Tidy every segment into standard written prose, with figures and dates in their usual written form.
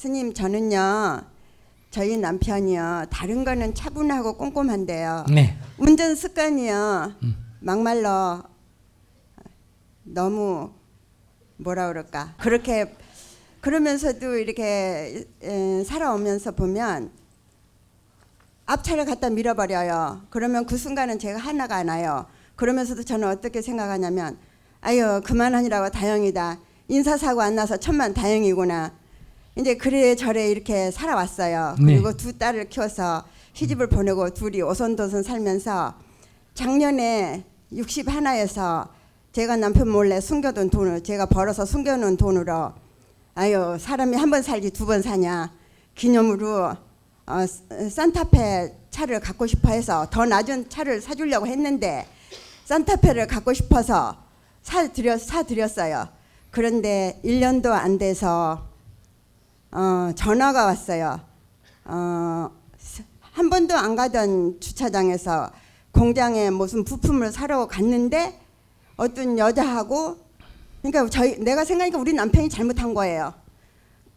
스님 저는요 저희 남편이요 다른 거는 차분하고 꼼꼼한데요. 네. 운전 습관이요 막말로 너무 뭐라 그럴까 그렇게 그러면서도 이렇게 살아오면서 보면 앞차를 갖다 밀어버려요. 그러면 그 순간은 제가 화나가 나요. 그러면서도 저는 어떻게 생각하냐면 아유 그만하니라고 다행이다. 인사사고 안 나서 천만 다행이구나. 이제 그래 저래 이렇게 살아왔어요. 네. 그리고 두 딸을 키워서 시집을 보내고 둘이 오손도손 살면서 작년에 61에서 제가 남편 몰래 숨겨둔 돈을 제가 벌어서 숨겨놓은 돈으로 아유 사람이 한 번 살지 두 번 사냐 기념으로 산타페 차를 갖고 싶어 해서 더 낮은 차를 사주려고 했는데 산타페를 갖고 싶어서 사드렸어요. 그런데 1년도 안 돼서 전화가 왔어요. 한 번도 안 가던 주차장에서 공장에 무슨 부품을 사러 갔는데 어떤 여자하고 그러니까 내가 생각하니까 우리 남편이 잘못한 거예요.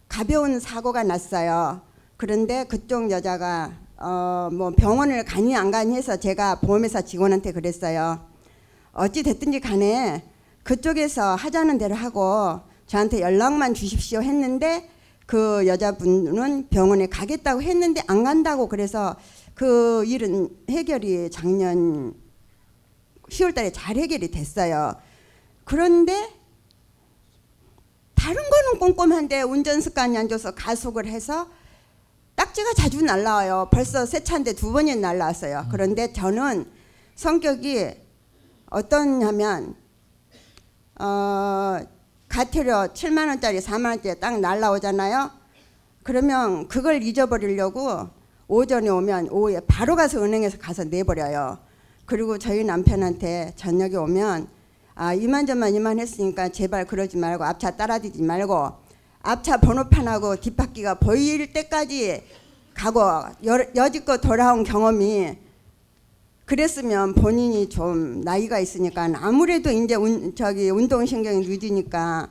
가벼운 사고가 났어요. 그런데 그쪽 여자가 뭐 병원을 가니 안 가니 해서 제가 보험회사 직원한테 그랬어요. 어찌 됐든지 간에 그쪽에서 하자는 대로 하고 저한테 연락만 주십시오 했는데 그 여자분은 병원에 가겠다고 했는데 안 간다고 그래서 그 일은 해결이 작년 10월 달에 잘 해결이 됐어요. 그런데 다른 거는 꼼꼼한데 운전 습관이 안 좋아서 가속을 해서 딱지가 자주 날라와요. 벌써 새 차인데 두 번이나 날라왔어요. 그런데 저는 성격이 어떠냐면 가태료 7만 원짜리 4만 원짜리 딱 날라오잖아요. 그러면 그걸 잊어버리려고 오전에 오면 오후에 바로 가서 은행에서 가서 내버려요. 그리고 저희 남편한테 저녁에 오면 이만저만 이만했으니까 제발 그러지 말고 앞차 따라디지 말고 앞차 번호판하고 뒷바퀴가 보일 때까지 가고 여지껏 돌아온 경험이 그랬으면 본인이 좀 나이가 있으니까 아무래도 이제 운동신경이 늦으니까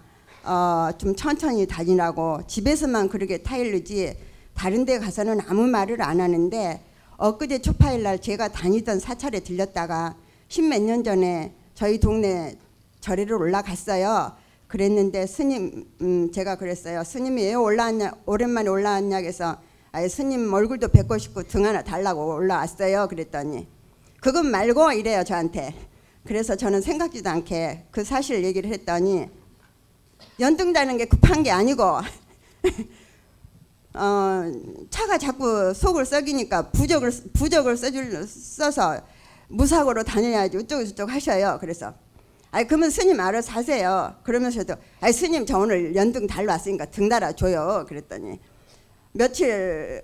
좀 천천히 다니라고 집에서만 그렇게 타일르지 다른 데 가서는 아무 말을 안 하는데 엊그제 초파일 날 제가 다니던 사찰에 들렸다가 10몇 년 전에 저희 동네 절에를 올라갔어요. 그랬는데 스님 제가 그랬어요. 스님이 왜 올라왔냐 오랜만에 올라왔냐 해서 스님 얼굴도 뵙고 싶고 등 하나 달라고 올라왔어요. 그랬더니 그건 말고 이래요 저한테. 그래서 저는 생각지도 않게 그 사실 얘기를 했더니 연등 다는 게 급한 게 아니고 차가 자꾸 속을 썩이니까 부적을 써서 무사고로 다녀야지 어쩌고저쩌고 하셔요. 그래서 그러면 스님 알아서 하세요. 그러면서도 스님 저 오늘 연등 달러 왔으니까 등 달아줘요. 그랬더니 며칠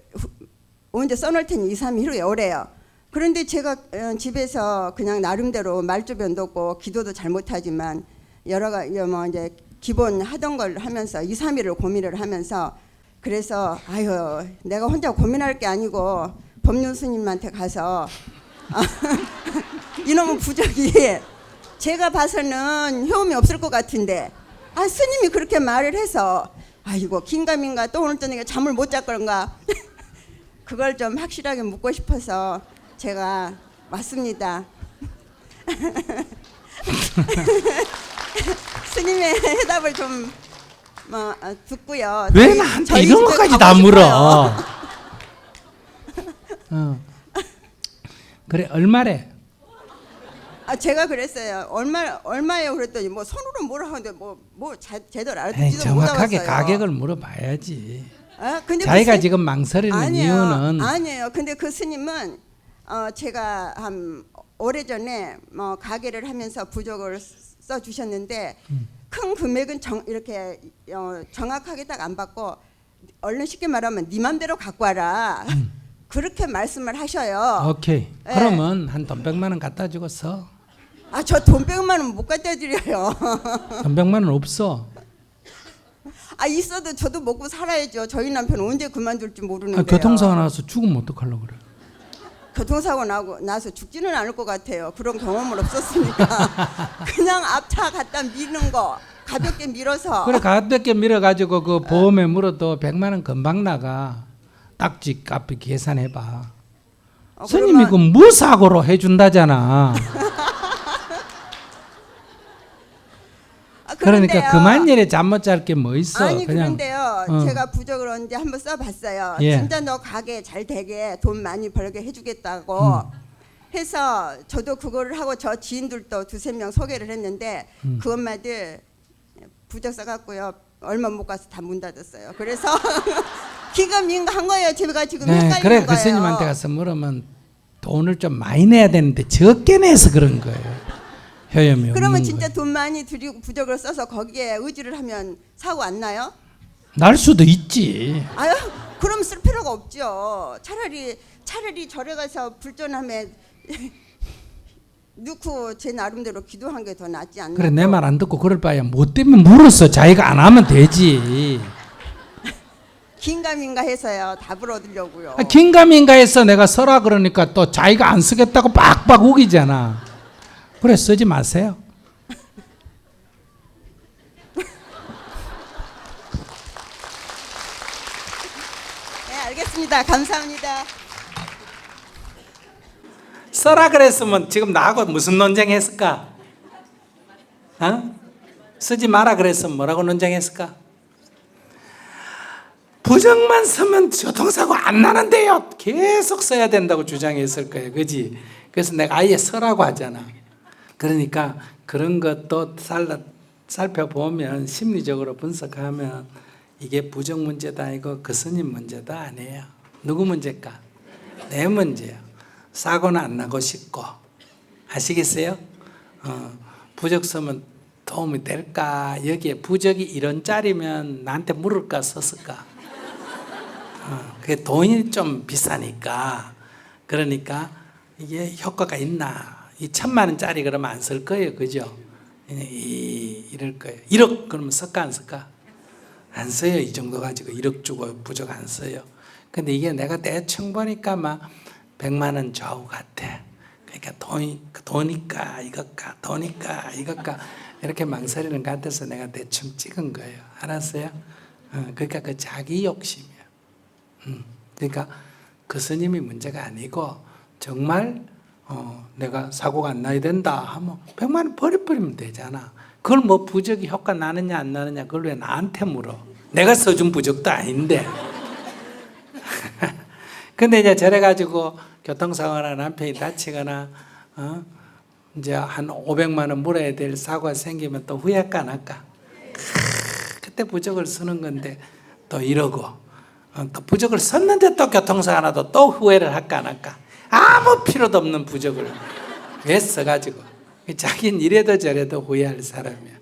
언제 써놓을 테니 2, 3일 후에 오래요. 그런데 제가 집에서 그냥 나름대로 말주변도 없고 기도도 잘 못하지만 여러 가지 뭐 이제 기본 하던 걸 하면서 2, 3일을 고민을 하면서 그래서 아유 내가 혼자 고민할 게 아니고 법륜 스님한테 가서 이놈의 부적이 제가 봐서는 효험이 없을 것 같은데 스님이 그렇게 말을 해서 아이고 긴가민가 또 오늘 저녁에 잠을 못 잘 건가 그걸 좀 확실하게 묻고 싶어서 제가 왔습니다. 스님의 해답을 좀 듣고요. 왜 나한테 이런 것까지 다 물어? 그래 얼마래? 제가 그랬어요. 얼마예요? 그랬더니 뭐 손으로 뭐라 하는데 뭐 제대로 알아듣지도 못하겠어요. 정확하게 가격을 물어봐야지. 근데 자기가 지금 망설이는 이유는 아니에요. 근데 그 스님은 제가 한 오래전에 가게를 하면서 부적을 써 주셨는데 큰 금액은 이렇게 정확하게 딱 안 받고 얼른 쉽게 말하면 네 맘대로 갖고 와라. 그렇게 말씀을 하셔요. 오케이. 네. 그러면 한 돈 100만 원 갖다 주고 써. 저 돈 100만 원 못 갖다 드려요. 돈 100만 원 없어. 있어도 저도 먹고 살아야죠. 저희 남편 언제 그만둘지 모르는데요. 교통사고 나서 죽으면 어떡하려고 그래? 교통사고 나서 죽지는 않을 것 같아요. 그런 경험은 없었으니까. 그냥 앞차 갖다 미는 거 가볍게 밀어서. 그래 가볍게 밀어가지고 그 보험에 물어도 100만 원 금방 나가. 딱지 값 계산해봐. 스님이 그 무사고로 해준다잖아. 그러니까 그만 일에 잠 못 잘 게 뭐 있어. 아니 그냥 그런데요. 제가 부적을 언제 한번 써봤어요. 예. 진짜 너 가게 잘 되게 돈 많이 벌게 해주겠다고 해서 저도 그거를 하고 저 지인들도 두세 명 소개를 했는데 그 엄마들 부적 써갖고요. 얼마 못 가서 다 문 닫았어요. 그래서 기가 민가한 거예요. 제가 지금 네, 헷갈리는 그래 거예요. 그 스님한테 가서 물으면 돈을 좀 많이 내야 되는데 적게 내서 그런 거예요. 효염이 그러면 없는 진짜 거예요. 돈 많이 들이고 부적을 써서 거기에 의지를 하면 사고 안 나요? 날 수도 있지. 아유, 그럼 쓸 필요가 없죠. 차라리 절에 가서 불전함에 넣고 제 나름대로 기도한 게 더 낫지 않나? 그래 내 말 안 듣고 그럴 바에야 뭐 때문에 물었어. 자기가 안 하면 되지. 긴가민가 해서요. 답을 얻으려고요. 긴가민가 해서 내가 써라 그러니까 또 자기가 안 쓰겠다고 빡빡 우기잖아. 그래 쓰지 마세요. 네, 알겠습니다. 감사합니다. 써라 그랬으면 지금 나하고 무슨 논쟁했을까? 어? 쓰지 마라 그랬으면 뭐라고 논쟁했을까? 부정만 쓰면 교통사고 안 나는데요. 계속 써야 된다고 주장했을 거예요. 그지? 그래서 내가 아예 써라고 하잖아. 그러니까 그런 것도 살펴보면 심리적으로 분석하면 이게 부정 문제도 아니고 그 스님 문제도 아니에요. 누구 문제일까? 내 문제예요. 사고는 안 나고 싶고. 아시겠어요? 부적 쓰면 도움이 될까? 여기에 부적이 이런 짜리면 나한테 물을까 썼을까? 그게 돈이 좀 비싸니까. 그러니까 이게 효과가 있나? 이 1,000만 원짜리 그러면 안 쓸 거예요. 그죠? 이럴 거예요. 1억 그러면 쓸까 안 쓸까? 안 써요. 이 정도 가지고 1억 주고 부적 안 써요. 근데 이게 내가 대충 보니까 막 100만 원 좌우 같아. 그러니까 돈이까 이것까 이렇게 망설이는 것 같아서 내가 대충 찍은 거예요. 알았어요? 그러니까 그 자기 욕심이야. 그러니까 그 스님이 문제가 아니고 정말 내가 사고가 안 나야 된다 하면 100만 원 버려버리면 되잖아. 그걸 뭐 부적이 효과 나느냐 안 나느냐 그걸 왜 나한테 물어. 내가 써준 부적도 아닌데. 근데 이제 저래가지고 교통사고나 남편이 다치거나 이제 한 500만 원 물어야 될 사고가 생기면 또 후회할까 안 할까? 그때 부적을 쓰는 건데 또 이러고 또 부적을 썼는데 또 교통사고 나도 또 후회를 할까 안 할까? 아무 필요도 없는 부적을 왜 써가지고 자기는 이래도 저래도 후회할 사람이야.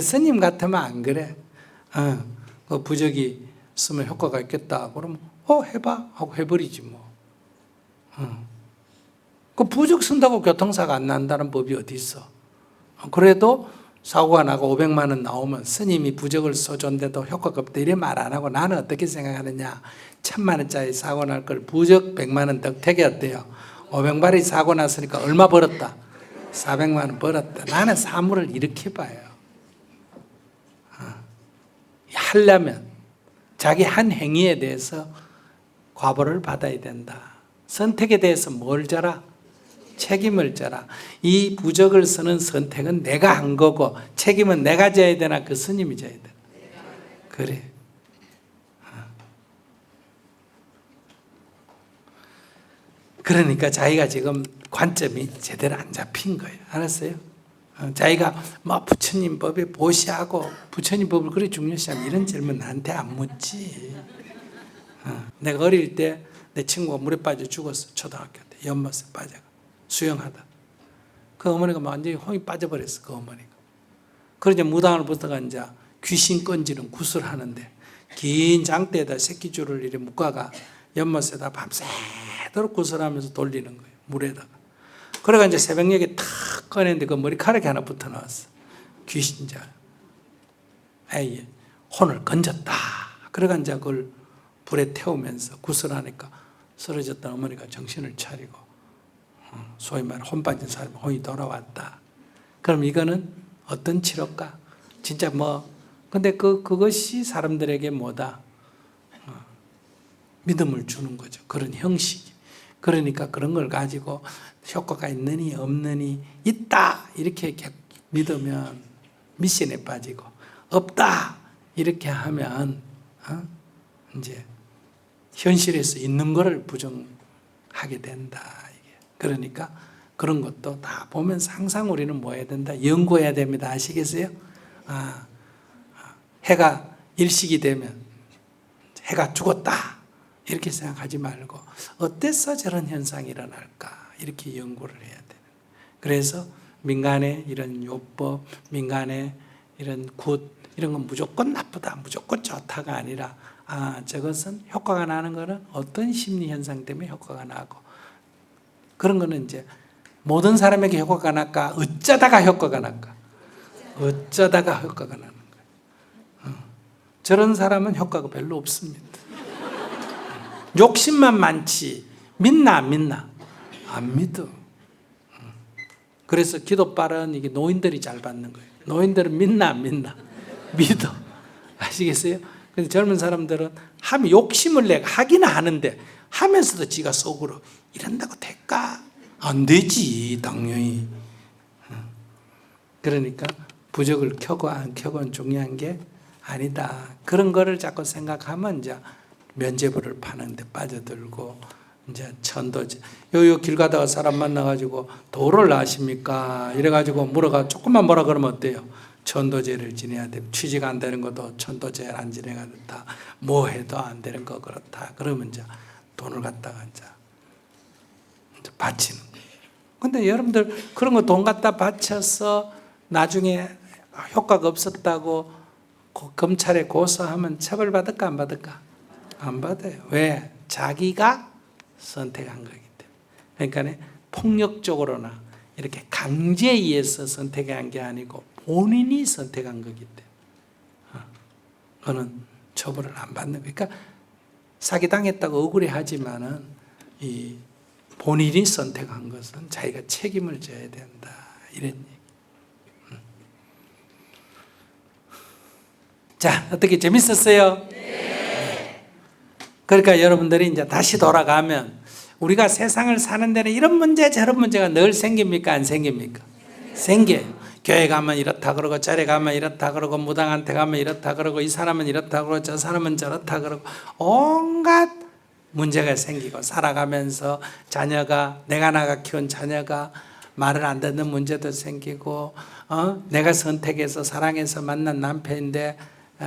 스님 같으면 안 그래. 그 부적이 쓰면 효과가 있겠다 그러면 해봐 하고 해버리지 뭐. 그 부적 쓴다고 교통사고 안 난다는 법이 어디 있어? 그래도 사고가 나고 500만 원 나오면 스님이 부적을 써줬는데도 효과가 없다 이래 말 안 하고 나는 어떻게 생각하느냐? 1,000만 원짜리 사고 날 걸 부적 100만 원 덕택이 어때요? 500마리 사고 났으니까 얼마 벌었다? 400만 원 벌었다. 나는 사물을 이렇게 봐요. 하려면 자기 한 행위에 대해서 과보를 받아야 된다. 선택에 대해서 뭘 져라? 책임을 져라. 이 부적을 쓰는 선택은 내가 한 거고 책임은 내가 져야 되나 그 스님이 져야 되나? 그래. 그러니까 자기가 지금 관점이 제대로 안 잡힌 거예요. 알았어요? 자기가 뭐 부처님 법에 보시하고 부처님 법을 그리 중요시하면 이런 질문 나한테 안 묻지. 내가 어릴 때 내 친구가 물에 빠져 죽었어. 초등학교 때 연못에 빠져 수영하다. 그 어머니가 완전히 홍이 빠져버렸어. 그 어머니가. 그러자 무당을 붙어가 이제 귀신 건지는 구슬하는데 긴 장대에다 새끼줄을 이렇게 묶어가 연못에다 밤새도록 구슬하면서 돌리는 거예요. 물에다가. 그래가 이제 새벽녘에 탁 꺼냈는데 그 머리카락이 하나 붙어 나왔어. 귀신자. 에이, 혼을 건졌다. 그래가 이제 그걸 불에 태우면서 구슬하니까 쓰러졌던 어머니가 정신을 차리고 소위 말해 혼 빠진 사람이 혼이 돌아왔다. 그럼 이거는 어떤 치료가? 진짜 근데 그것이 사람들에게 뭐다? 믿음을 주는 거죠. 그런 형식이. 그러니까 그런 걸 가지고 효과가 있느니 없느니 있다 이렇게 믿으면 미션에 빠지고 없다 이렇게 하면 이제 현실에서 있는 거를 부정하게 된다. 그러니까 그런 것도 다 보면서 항상 우리는 뭐 해야 된다? 연구해야 됩니다. 아시겠어요? 해가 일식이 되면 해가 죽었다 이렇게 생각하지 말고 어때서 저런 현상이 일어날까 이렇게 연구를 해야 돼요. 그래서 민간의 이런 요법, 민간의 이런 굿 이런 건 무조건 나쁘다, 무조건 좋다가 아니라 저것은 효과가 나는 거는 어떤 심리 현상 때문에 효과가 나고 그런 거는 이제 모든 사람에게 효과가 날까 어쩌다가 효과가 날까 어쩌다가 효과가 나는 거예요. 저런 사람은 효과가 별로 없습니다. 욕심만 많지 믿나 안 믿나? 안 믿어. 그래서 기도빨은 이게 노인들이 잘 받는 거예요. 노인들은 믿나 안 믿나? 믿어. 아시겠어요? 근데 젊은 사람들은 하면 욕심을 내가 하기는 하는데 하면서도 지가 속으로 이런다고 될까? 안 되지 당연히. 그러니까 부적을 켜고 안 켜고는 중요한 게 아니다. 그런 거를 자꾸 생각하면 이제 면죄부를 파는 데 빠져들고 이제 천도제. 요 길 가다가 사람 만나가지고 도를 아십니까? 이래가지고 조금만 뭐라 그러면 어때요? 천도제를 지내야 돼. 취직 안 되는 것도 천도제 안 지내가 좋다. 뭐 해도 안 되는 거 그렇다. 그러면 이제 돈을 갖다가 이제 바치는 거예요. 근데 여러분들 그런 거 돈 갖다 바쳐서 나중에 효과가 없었다고 검찰에 고소하면 처벌받을까 안 받을까? 안 받아요. 왜? 자기가 선택한 거기 때문에. 그러니까 폭력적으로나 이렇게 강제에 의해서 선택한 게 아니고 본인이 선택한 거기 때문에 그거는 처벌을 안 받는 거예요. 그러니까 사기당했다고 억울해하지만은 이 본인이 선택한 것은 자기가 책임을 져야 된다. 이런 얘기. 자, 어떻게 재밌었어요? 네. 그러니까 여러분들이 이제 다시 돌아가면 우리가 세상을 사는 데는 이런 문제 저런 문제가 늘 생깁니까? 안 생깁니까? 생겨요. 교회 가면 이렇다 그러고 절에 가면 이렇다 그러고 무당한테 가면 이렇다 그러고 이 사람은 이렇다 그러고 저 사람은 저렇다 그러고 온갖 문제가 생기고 살아가면서 내가 나가 키운 자녀가 말을 안 듣는 문제도 생기고 내가 선택해서 사랑해서 만난 남편인데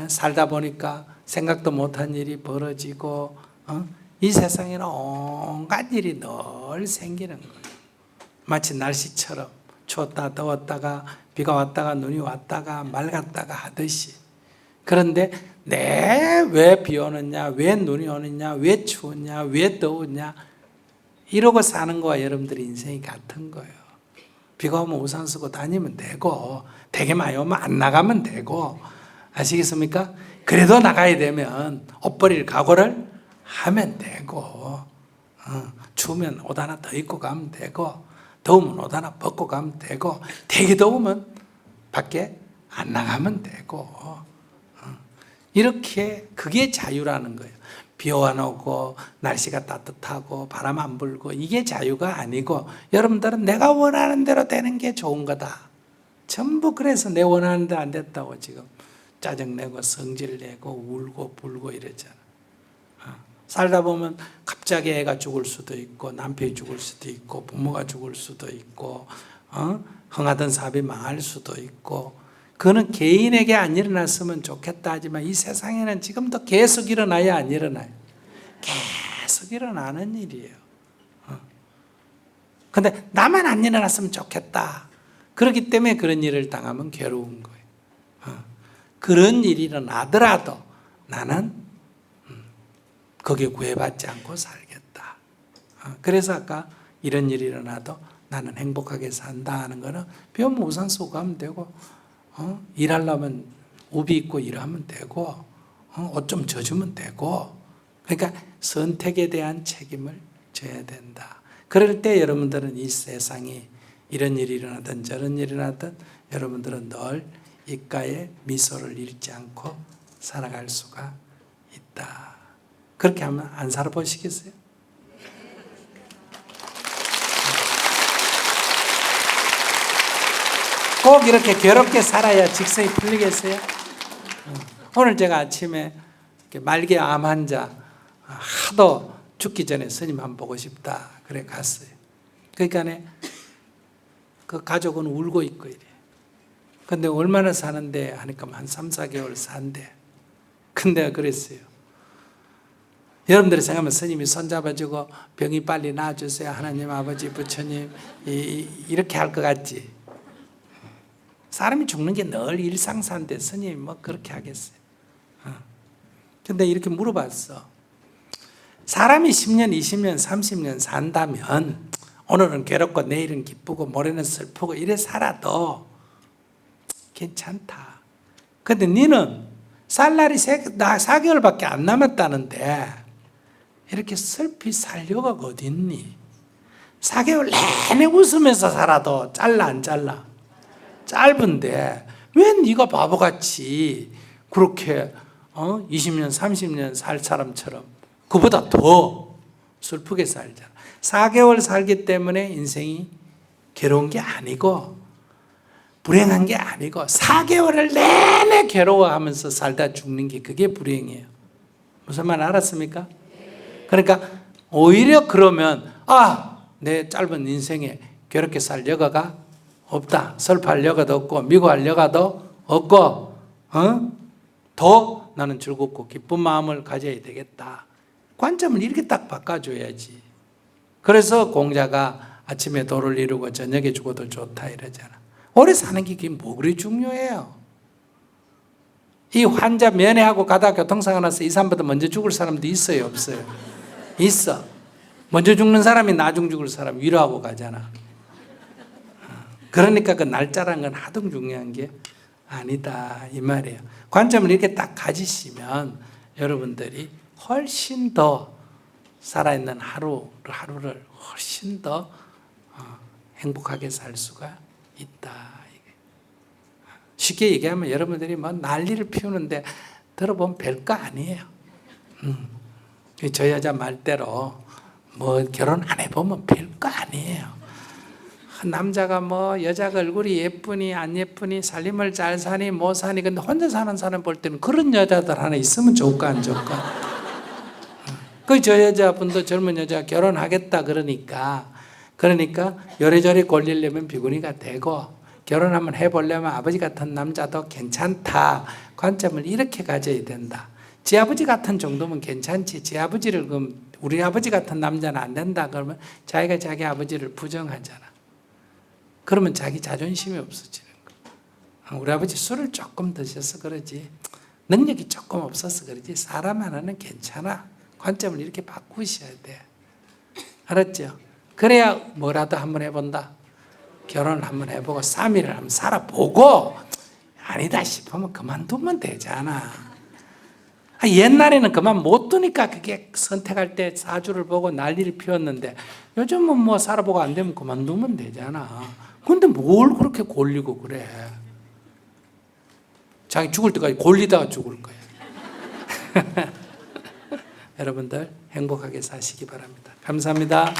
살다 보니까 생각도 못한 일이 벌어지고 이 세상에는 온갖 일이 늘 생기는 거예요. 마치 날씨처럼 추웠다 더웠다가 비가 왔다가 눈이 왔다가 맑았다가 하듯이. 그런데 왜 비 오느냐, 왜 눈이 오느냐, 왜 추웠냐, 왜 더웠냐 이러고 사는 거와 여러분들의 인생이 같은 거예요. 비가 오면 우산 쓰고 다니면 되고 되게 많이 오면 안 나가면 되고 아시겠습니까? 그래도 나가야 되면 옷 버릴 각오를 하면 되고 추우면 옷 하나 더 입고 가면 되고 더우면 옷 하나 벗고 가면 되고 되게 더우면 밖에 안 나가면 되고 이렇게 그게 자유라는 거예요. 비 안 오고 날씨가 따뜻하고 바람 안 불고 이게 자유가 아니고 여러분들은 내가 원하는 대로 되는 게 좋은 거다. 전부 그래서 내 원하는 대로 안 됐다고 지금 짜증내고 성질내고 울고 불고 이러잖아. 살다 보면 갑자기 애가 죽을 수도 있고 남편이 죽을 수도 있고 부모가 죽을 수도 있고 흥하던 사업이 망할 수도 있고 그거는 개인에게 안 일어났으면 좋겠다 하지만 이 세상에는 지금도 계속 일어나야 안 일어나요? 계속 일어나는 일이에요. 근데 나만 안 일어났으면 좋겠다. 그렇기 때문에 그런 일을 당하면 괴로운 거예요. 그런 일이 일어나더라도 나는 거기에 구애받지 않고 살겠다. 그래서 아까 이런 일이 일어나도 나는 행복하게 산다 하는 거는 비 오면 우산 쓰고 가면 되고 일하려면 우비 입고 일하면 되고 옷 좀 젖으면 되고 그러니까 선택에 대한 책임을 져야 된다. 그럴 때 여러분들은 이 세상이 이런 일이 일어나든 저런 일이 일어나든 여러분들은 늘 입가에 미소를 잃지 않고 살아갈 수가 있다. 그렇게 하면 안 살아보시겠어요? 꼭 이렇게 괴롭게 살아야 직성이 풀리겠어요? 오늘 제가 아침에 말기 암 환자 하도 죽기 전에 스님 한번 보고 싶다 그래 갔어요. 그러니까 그 가족은 울고 있고 이래. 근데 얼마나 사는데 하니까 한 3, 4개월 산대. 근데 그랬어요. 여러분들이 생각하면 스님이 손잡아주고 병이 빨리 나아주세요. 하나님 아버지 부처님 이렇게 할 것 같지. 사람이 죽는 게 늘 일상사인데 스님이 뭐 그렇게 하겠어요. 근데 이렇게 물어봤어. 사람이 10년, 20년, 30년 산다면 오늘은 괴롭고 내일은 기쁘고 모레는 슬프고 이래 살아도 괜찮다. 근데 너는 살 날이 4개월밖에 안 남았다는데 이렇게 슬피 살려가 어딨니? 4개월 내내 웃으면서 살아도 잘라 안 잘라? 짧은데 왜 네가 바보같이 그렇게 20년 30년 살 사람처럼 그보다 더 슬프게 살잖아. 4개월 살기 때문에 인생이 괴로운 게 아니고 불행한 게 아니고 4개월을 내내 괴로워하면서 살다 죽는 게 그게 불행이에요. 무슨 말 알았습니까? 그러니까 오히려 그러면 내 짧은 인생에 괴롭게 살 여가가 없다. 슬퍼할 여가도 없고 미워할 여가도 없고 더 나는 즐겁고 기쁜 마음을 가져야 되겠다. 관점을 이렇게 딱 바꿔줘야지. 그래서 공자가 아침에 도를 이루고 저녁에 죽어도 좋다 이러잖아. 오래 사는 게 그게 뭐 그리 중요해요. 이 환자 면회하고 가다 교통사고 나서 이 사람보다 먼저 죽을 사람도 있어요 없어요? 있어. 먼저 죽는 사람이 나중 죽을 사람 위로하고 가잖아. 그러니까 그 날짜란 건 하등 중요한 게 아니다 이 말이에요. 관점을 이렇게 딱 가지시면 여러분들이 훨씬 더 살아있는 하루를 훨씬 더 행복하게 살 수가 있다. 쉽게 얘기하면 여러분들이 뭐 난리를 피우는데 들어보면 별거 아니에요. 저 여자 말대로 뭐 결혼 안 해보면 별거 아니에요. 남자가 뭐 여자가 얼굴이 예쁘니 안 예쁘니 살림을 잘 사니 못 사니 근데 혼자 사는 사람 볼 때는 그런 여자들 하나 있으면 좋을까 안 좋을까? 저 여자분도 젊은 여자가 결혼하겠다 그러니까 요래저래 골리려면 비구니가 되고 결혼 한번 해보려면 아버지 같은 남자도 괜찮다. 관점을 이렇게 가져야 된다. 지 아버지 같은 정도면 괜찮지. 지 아버지를 그럼 우리 아버지 같은 남자는 안 된다 그러면 자기가 자기 아버지를 부정하잖아. 그러면 자기 자존심이 없어지는 거야. 우리 아버지 술을 조금 드셔서 그러지 능력이 조금 없어서 그러지 사람 하나는 괜찮아. 관점을 이렇게 바꾸셔야 돼. 알았죠? 그래야 뭐라도 한번 해본다. 결혼을 한번 해보고 3일을 한번 살아보고 아니다 싶으면 그만두면 되잖아. 옛날에는 그만 못 두니까 그게 선택할 때 사주를 보고 난리를 피웠는데 요즘은 뭐 살아보고 안 되면 그만두면 되잖아. 근데 뭘 그렇게 골리고 그래. 자기 죽을 때까지 골리다가 죽을 거야. 여러분들 행복하게 사시기 바랍니다. 감사합니다.